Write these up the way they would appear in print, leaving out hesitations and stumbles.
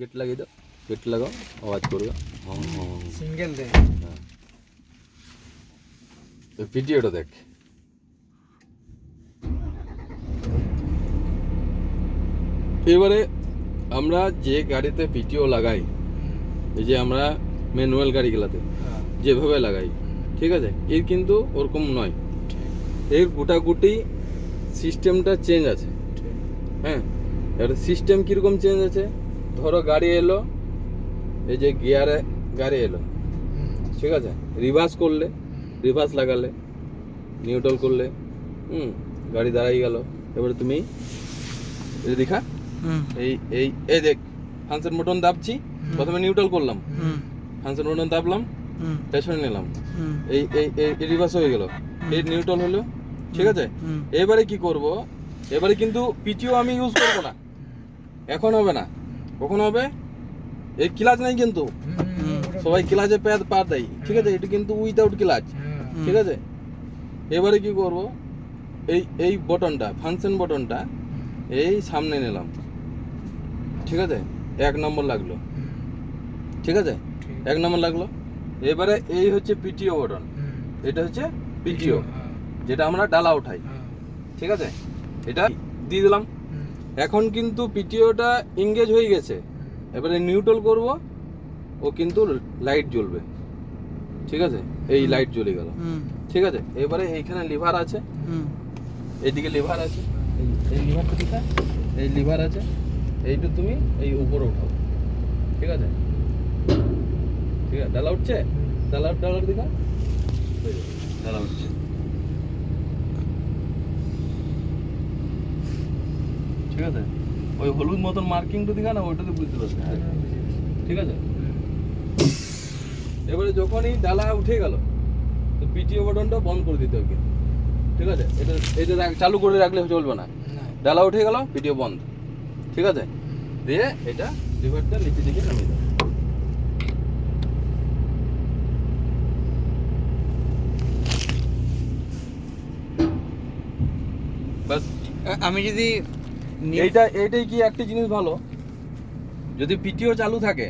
Gate লাগিয়ে দাও, gate লাগাও, আওয়াজ করবে সিঙ্গেল দে। হ্যাঁ, ভিডিওটা দেখ। এবারে আমরা যে গাড়িতে পিটিও লাগাই, এই যে আমরা ম্যানুয়াল গাড়িগুলোতে যেভাবে লাগাই, ঠিক আছে, এর কিন্তু ওরকম নয়, এর গোটাগুটি সিস্টেমটা চেঞ্জ আছে। হ্যাঁ, এবার সিস্টেম কীরকম চেঞ্জ আছে, ধরো গাড়ি এলো, এই যে গিয়ারে গাড়ি এলো, ঠিক আছে, রিভার্স করলে, রিভার্স লাগালে, নিউট্রাল করলে, গাড়ি দাঁড়াই গেল। এবারে তুমি এই দেখা, এই এই এই দেখ, ফাংশন বাটন দাবছি, প্রথমে নিউট্রাল করলাম, ফাংশন বাটন দাবলাম, পেছনে নিলাম, এই এই এই রিভার্স হয়ে গেল, এই নিউট্রাল হলো, ঠিক আছে। এবারে কি করব, এবারে কিন্তু পিটিও আমি ইউজ করব না, এখন হবে না, কখন হবে, এই ক্লাচ নাই কিন্তু, সবাই ক্লাচে পা দেয়, ঠিক আছে, এটা কিন্তু উইদাউট ক্লাচ, ঠিক আছে। এবারে কি করব, এই এই বটনটা, ফাংশন বটনটা এই সামনে নিলাম, ঠিক আছে, 1 নম্বর লাগলো, ঠিক আছে, 1 নম্বর লাগলো। এবারে এই হচ্ছে পিটিও বটন, এটা হচ্ছে পিটিও, যেটা আমরা ডালা উঠাই, ঠিক আছে, এটা দিয়ে দিলাম। এখন কিন্তু পিটিওটা এঙ্গেজ হয়ে গেছে, এবারে নিউট্রাল করব, ও কিন্তু লাইট জ্বলবে, ঠিক আছে, এই লাইট জ্বলে গেল, ঠিক আছে। এবারে এইখানে লিভার আছে, এইদিকে লিভার আছে, এই লিভারটা দিকে, এই লিভার আছে, এইটা তুমি এই উপরে উঠাও, ঠিক আছে, ঠিক আছে, ডালা উঠছে, ডালার দিকে ডালা উঠছে, ঠিক আছে। ওই হলুদ মতন মার্কিংটা দিকে না, ওইটাতে বুঝতে পারবে, ঠিক আছে। এবারে যখনই ডালা উঠে গেল, তো পিটিও বাটনটা বন্ধ করে দিতে হবে, ঠিক আছে, এটা এটা চালু করে রাখলে চলবে না, ডালা উঠে গেল, পিটিও বন্ধ, ঠিক আছে। দিয়ে এটা লিভারটা নিচে দিকে নামিয়ে দাও, বাস। আমি যদি এইটাই কি একটা জিনিস ভালো, যদি পিটিও চালু থাকে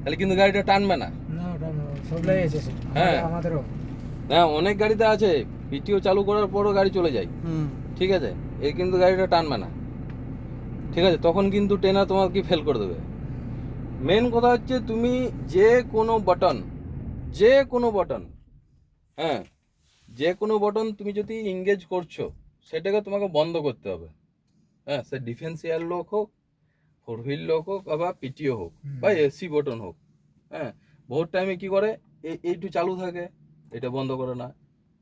তাহলে কিন্তু গাড়িটা টানবে না। সবলাই আছে, হ্যাঁ, আমাদেরও হ্যাঁ, অনেক গাড়িতে আছে পিটিও চালু করার পরও গাড়ি চলে যায়, ঠিক আছে, এর কিন্তু গাড়িটা টানবে না, ঠিক আছে, তখন কিন্তু টেনা তোমার কি ফেল করে দেবে। মেন কথা হচ্ছে তুমি যে কোনো বটন, হ্যাঁ, যে কোনো বটন তুমি যদি এঙ্গেজ করছো, সেটাকে তোমাকে বন্ধ করতে হবে। হ্যাঁ, সে ডিফেন্সিয়াল লক হোক, 4 হুইল লক হোক, বা পিটিও হোক, বা এসি বটন হোক। হ্যাঁ, বহুত টাইমে কি করে, এইটু চালু থাকে, এটা বন্ধ করে না,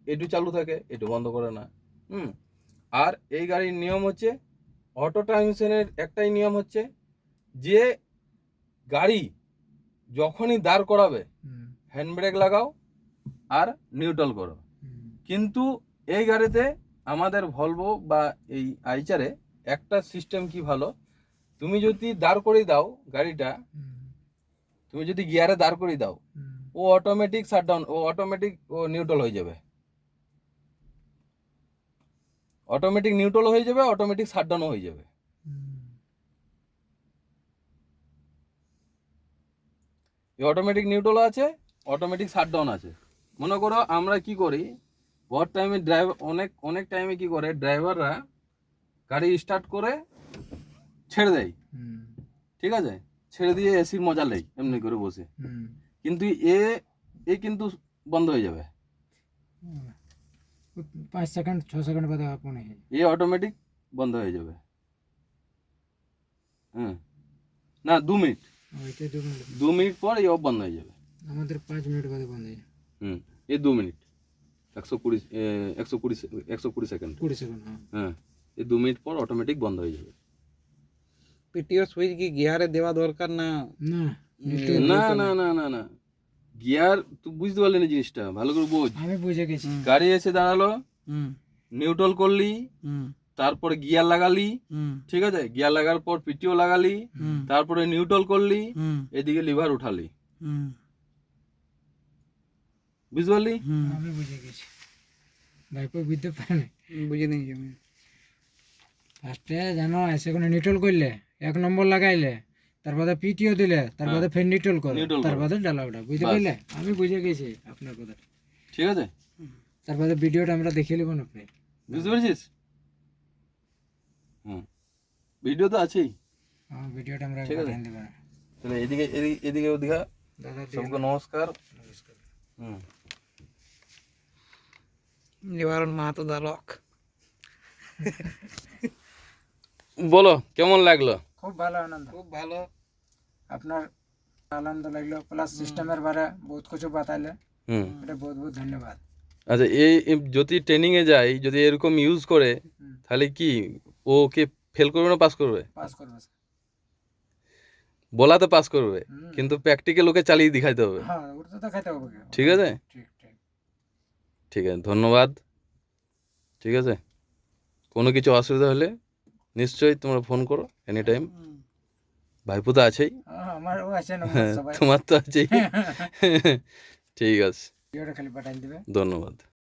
এইটু চালু থাকে, এটা বন্ধ করে না। আর এই গাড়ির নিয়ম হচ্ছে, অটো ট্রান্সমিশনের একটাই নিয়ম হচ্ছে, যে গাড়ি যখনই দাঁড় করাবে হ্যান্ড ব্রেক লাগাও আর নিউট্রাল করো। কিন্তু এই গাড়িতে আমাদের ভলভো বা এই আইচারে একটা সিস্টেম কি ভালো, তুমি যদি দাঁড় করে দাও গাড়িটা, তুমি যদি গিয়ারে দাঁড় করে দাও, ও অটোমেটিক শাটডাউন, ও অটোমেটিক ও নিউট্রাল হয়ে যাবে, অটোমেটিক নিউট্রাল হয়ে যাবে, অটোমেটিক শাটডাউনও হয়ে যাবে। এই অটোমেটিক নিউট্রাল আছে, অটোমেটিক শাটডাউন আছে। মনে করো আমরা কি করি, বহুত টাইমে ড্রাইভার, অনেক টাইমে কি করে ড্রাইভাররা গাড়ি স্টার্ট করে ছেড়ে দেয়, ঠিক আছে, ছেড়ে দিয়ে এসির মজা নেই এমনি করে বসে, কিন্তু এ কিন্তু বন্ধ হয়ে যাবে, 5 সেকেন্ড 6 সেকেন্ড বাদে আপনি এ অটোমেটিক বন্ধ হয়ে যাবে। হ্যাঁ, না 2 মিনিট, ওইটা 2 মিনিট পর এই অফ বন্ধ হয়ে যাবে, আমাদের 5 মিনিট বাদে বন্ধ হয়। এই 2 মিনিট 120 সেকেন্ড, 20 সেকেন্ড। হ্যাঁ, এই 2 মিনিট পর অটোমেটিক বন্ধ হয়ে যাবে। পিটিও সুইচ কি গিয়ারে দেওয়া দরকার না? না না না না না না, গিয়ার তুই বুঝতে পারলি না জিনিসটা, ভালো করে বোঝ। আমি বুঝে গেছি। গাড়ি এসে দাঁড়ালো, নিউট্রাল করলি, তারপরে গিয়ার লাগালি, ঠিক আছে, গিয়ার লাগার পর পিটিও লাগালি, তারপরে নিউট্রাল করলি, এদিকে লিভার উঠালি, বুঝতে পারলি? আমি বুঝে গেছি, ভাইপো বুঝতে পারে না, বুঝে নিয়েছি আমি। ফার্স্টে জানো এসে কোনো নিউট্রাল করলে 1 নম্বর লাগাইলে, তারপরে পিটিও দিলে তারপরে ফের নিউট্রাল করো, Neutral করো। তারপরে ডালা ওটা, বুঝতে বাস। পারলে? আমি বুঝে গেছি আপনার কথা। ঠিক আছে, তারপরে ভিডিওটা আমরা দেখে নেবো না আপনি। বুঝতে পেরেছিস? হুম, ভিডিও তো আছেই। হ্যাঁ, ভিডিওটা আমরা ঠিক আছে। পাঠিয়ে দেবো। তাহলে এদিকে এদিকে ওদিকে দাদা সবকে নমস্কার। নমস্কার। হুম, নিবারণ মাহাতো দালক। বলো কেমন লাগলো? খুব ভালো আনন্দ, খুব ভালো। আপনার আনন্দ লাগলো, প্লাস সিস্টেমের বারে বহুত কিছু বাতাইলে, হুম, এটা বহুত বহুত ধন্যবাদ। আচ্ছা এই যদি ট্রেনিংয়ে যায়, যদি এরকম ইউজ করে, তাহলে কি ও কে ফেল করবে না পাস করবে? পাস করবো স্যার। বলাতে পাস করবে, হুম। কিন্তু প্র্যাকটিক্যাল ওকে চালিয়ে দেখাইতে হবে। হ্যাঁ, ওটা তো দেখাতে হবে ওকে। ঠিক আছে, ঠিক ঠিক। ঠিক আছে, ধন্যবাদ। ঠিক আছে, কোনো কিছু অসুবিধা হলে নিশ্চয়ই তোমরা ফোন করো এনি টাইম। ভাইপো তো আছেই, হ্যাঁ, আমারও আছে নম্বর হ্যাঁ সবাই। তোমার তো আছেই। ঠিক আছে, ভিডিওটা খালি পাঠাই দিবে। ধন্যবাদ।